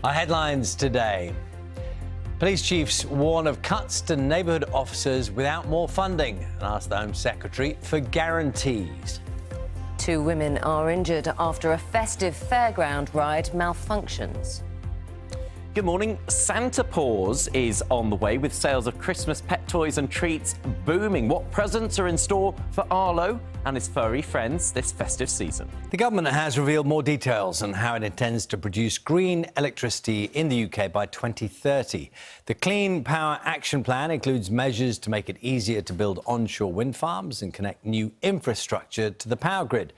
Our headlines today. Police chiefs warn of cuts to neighbourhood officers without more funding and ask the Home Secretary for guarantees. 2 women are injured after a festive fairground ride malfunctions. Good morning. Santa Paws is on the way with sales of Christmas pet toys and treats booming. What presents are in store for Arlo and his furry friends this festive season? The government has revealed more details on how it intends to produce green electricity in the UK by 2030. The Clean Power Action Plan includes measures to make it easier to build onshore wind farms and connect new infrastructure to the power grid.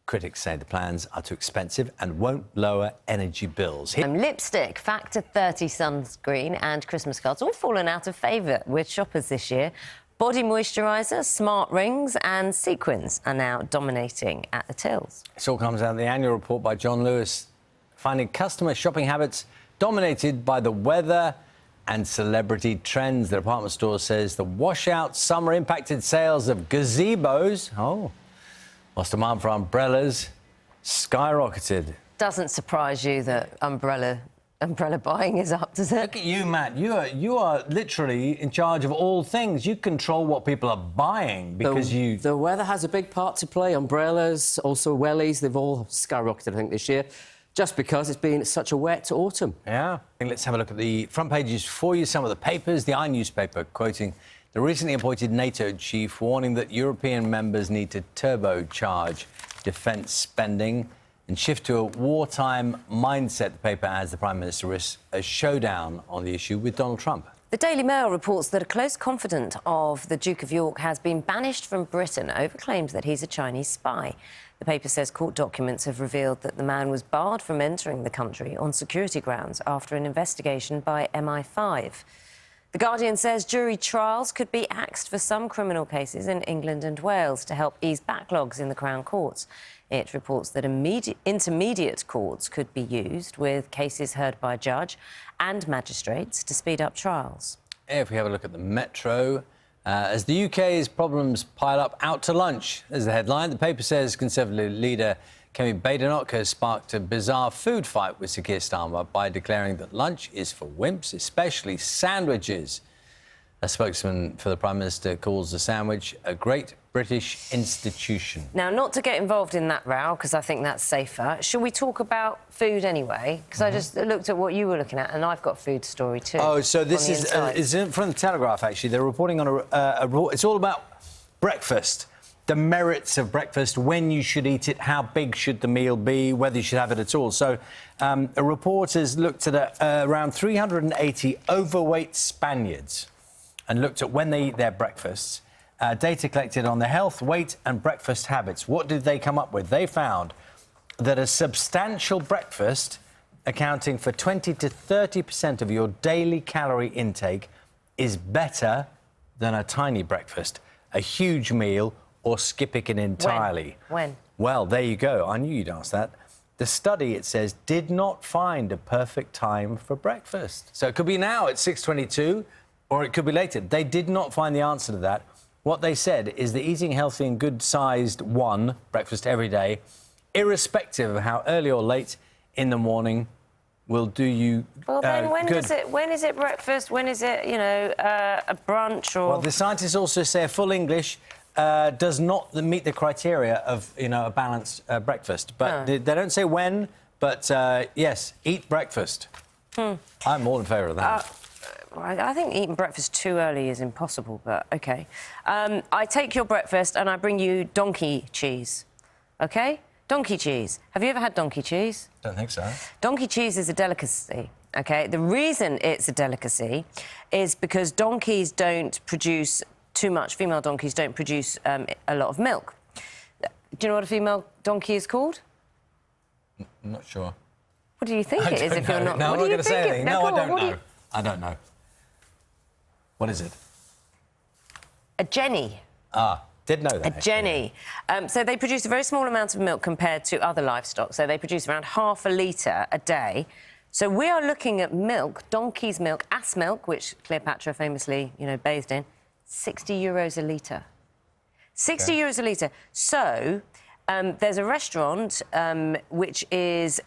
Critics say the plans are too expensive and won't lower energy bills. Lipstick, Factor 30 sunscreen and Christmas cards all fallen out of favour with shoppers this year. Body moisturiser, smart rings and sequins are now dominating at the tills. This all comes out in the annual report by John Lewis, finding customer shopping habits dominated by the weather and celebrity trends. The department store says the washout summer impacted sales of gazebos. Whilst demand for umbrellas skyrocketed. Doesn't surprise you that umbrella buying is up, does it? Look at you, Matt. You are literally in charge of all things. You control what people are buying because The weather has a big part to play. Umbrellas, also wellies, they've all skyrocketed, I think, this year, just because it's been such a wet autumn. Yeah. Let's have a look at the front pages for you. Some of the papers. The newspaper quoting the recently appointed NATO chief, warning that European members need to turbocharge defence spending and shift to a wartime mindset. The paper adds the Prime Minister risks a showdown on the issue with Donald Trump. The Daily Mail reports that a close confidant of the Duke of York has been banished from Britain over claims that he's a Chinese spy. The paper says court documents have revealed that the man was barred from entering the country on security grounds after an investigation by MI5. The Guardian says jury trials could be axed for some criminal cases in England and Wales to help ease backlogs in the Crown Courts. It reports that intermediate courts could be used, with cases heard by a judge and magistrates to speed up trials. If we have a look at the Metro, as the UK's problems pile up, out to lunch is the headline. The paper says Conservative leader Kemi Badenoch has sparked a bizarre food fight with Sir Keir Starmer by declaring that lunch is for wimps, especially sandwiches. A spokesman for the Prime Minister calls the sandwich a great British institution. Now, not to get involved in that row, because I think that's safer, should we talk about food anyway? Because I just looked at what you were looking at, and I've got a food story too. Oh, so this is from the Telegraph, actually. They're reporting on a report. It's all about breakfast. The merits of breakfast, when you should eat it, how big should the meal be, whether you should have it at all. So a report has looked at around 380 overweight Spaniards and looked at when they eat their breakfasts, data collected on their health, weight and breakfast habits. What did they come up with? They found that a substantial breakfast, accounting for 20 to 30% of your daily calorie intake, is better than a tiny breakfast, a huge meal, or skipping it entirely. When? Well, there you go. I knew you'd ask that. The study, it says, did not find a perfect time for breakfast. So it could be now at 6:22, or it could be later. They did not find the answer to that. What they said is that eating healthy and good-sized breakfast every day, irrespective of how early or late in the morning, will do you Well, then when good. when is it breakfast? When is it, a brunch or... Well, the scientists also say a full English does not meet the criteria of, a balanced breakfast. But they don't say when, but yes, eat breakfast. I'm all in favour of that. I think eating breakfast too early is impossible, but OK. I take your breakfast and I bring you donkey cheese, OK? Donkey cheese. Have you ever had donkey cheese? Don't think so. Donkey cheese is a delicacy, OK? The reason it's a delicacy is because donkeys don't produce too much. Female donkeys don't produce a lot of milk. Do you know what a female donkey is called? I'm not sure. What do you think it is if you're not... No, I'm not going to say anything. No, I don't know. I don't know. What is it? A jenny. Did know that. A jenny. So they produce a very small amount of milk compared to other livestock. So they produce around half a litre a day. So we are looking at milk, donkey's milk, ass milk, which Cleopatra famously, bathed in, €60 a litre. 60 euros a litre. So there's a restaurant which is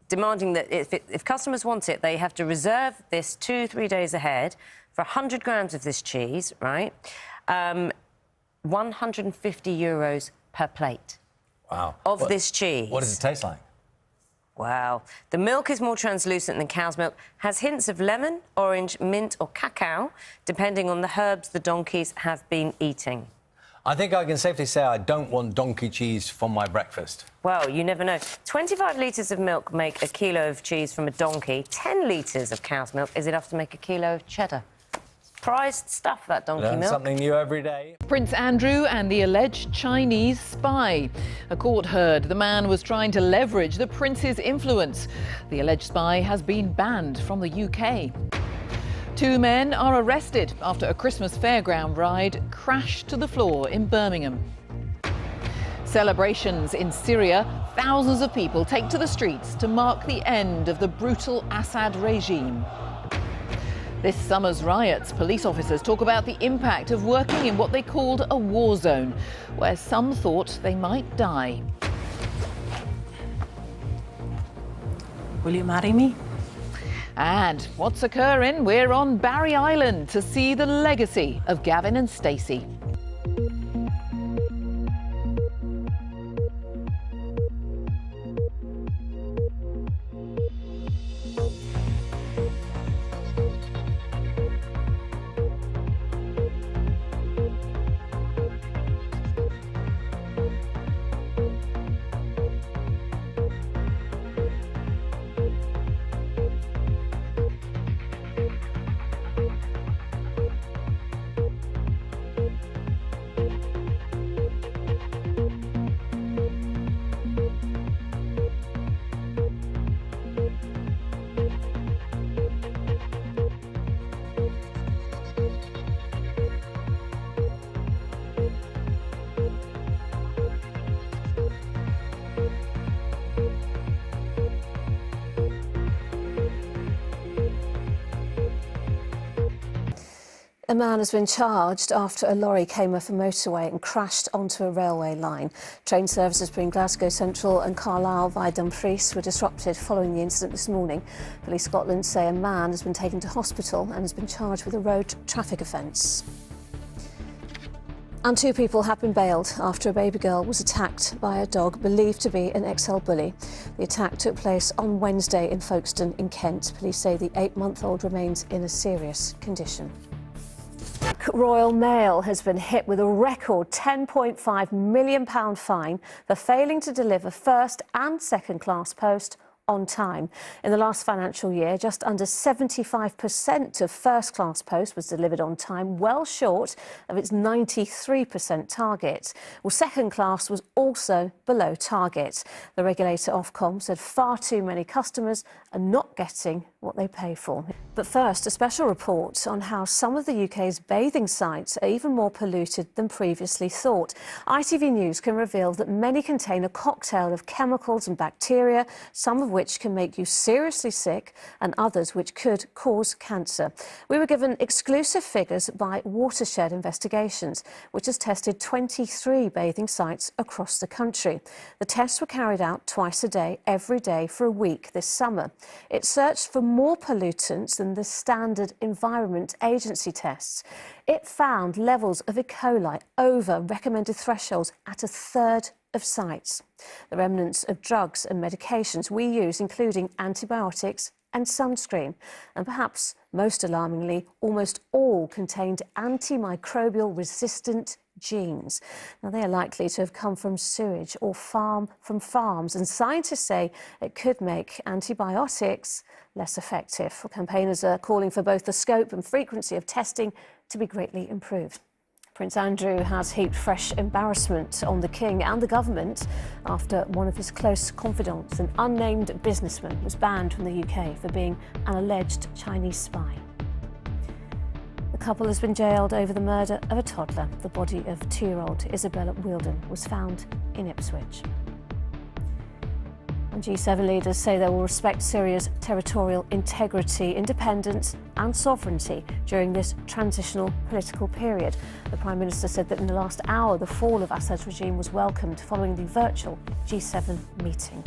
demanding that if customers want it, they have to reserve this 2-3 days ahead for 100 grams of this cheese, right? 150 euros per plate. Wow. Of this cheese. What does it taste like? Wow. The milk is more translucent than cow's milk, has hints of lemon, orange, mint or cacao, depending on the herbs the donkeys have been eating. I think I can safely say I don't want donkey cheese for my breakfast. Well, you never know. 25 litres of milk make a kilo of cheese from a donkey. 10 litres of cow's milk is enough to make a kilo of cheddar. Prized stuff, that donkey Learn milk. something new every day. Prince Andrew and the alleged Chinese spy. A court heard the man was trying to leverage the prince's influence. The alleged spy has been banned from the UK. 2 men are arrested after a Christmas fairground ride crashed to the floor in Birmingham. Celebrations in Syria. Thousands of people take to the streets to mark the end of the brutal Assad regime. This summer's riots, police officers talk about the impact of working in what they called a war zone, where some thought they might die. Will you marry me? And what's occurring? We're on Barry Island to see the legacy of Gavin and Stacey. A man has been charged after a lorry came off a motorway and crashed onto a railway line. Train services between Glasgow Central and Carlisle via Dumfries were disrupted following the incident this morning. Police Scotland say a man has been taken to hospital and has been charged with a road traffic offence. And 2 people have been bailed after a baby girl was attacked by a dog believed to be an XL bully. The attack took place on Wednesday in Folkestone in Kent. Police say the 8-month-old remains in a serious condition. Royal Mail has been hit with a record £10.5 million fine for failing to deliver first and second class post on time. In the last financial year, just under 75% of first class post was delivered on time, well short of its 93% target. Well, second class was also below target. The regulator Ofcom said far too many customers are not getting what they pay for. But first, a special report on how some of the UK's bathing sites are even more polluted than previously thought. ITV News can reveal that many contain a cocktail of chemicals and bacteria, some of which can make you seriously sick and others which could cause cancer. We were given exclusive figures by Watershed Investigations, which has tested 23 bathing sites across the country. The tests were carried out twice a day, every day for a week this summer. It searched for more pollutants than the standard Environment Agency tests. It found levels of E. coli over recommended thresholds at a third of sites. The remnants of drugs and medications we use, including antibiotics and sunscreen, and perhaps most alarmingly, almost all contained antimicrobial resistant genes. Now, they are likely to have come from sewage or from farms, and scientists say it could make antibiotics less effective. Well, campaigners are calling for both the scope and frequency of testing to be greatly improved. Prince Andrew has heaped fresh embarrassment on the King and the government after one of his close confidants, an unnamed businessman, was banned from the UK for being an alleged Chinese spy. The couple has been jailed over the murder of a toddler. The body of 2-year-old Isabella Wheeldon was found in Ipswich. And G7 leaders say they will respect Syria's territorial integrity, independence and sovereignty during this transitional political period. The Prime Minister said that in the last hour, the fall of Assad's regime was welcomed following the virtual G7 meeting.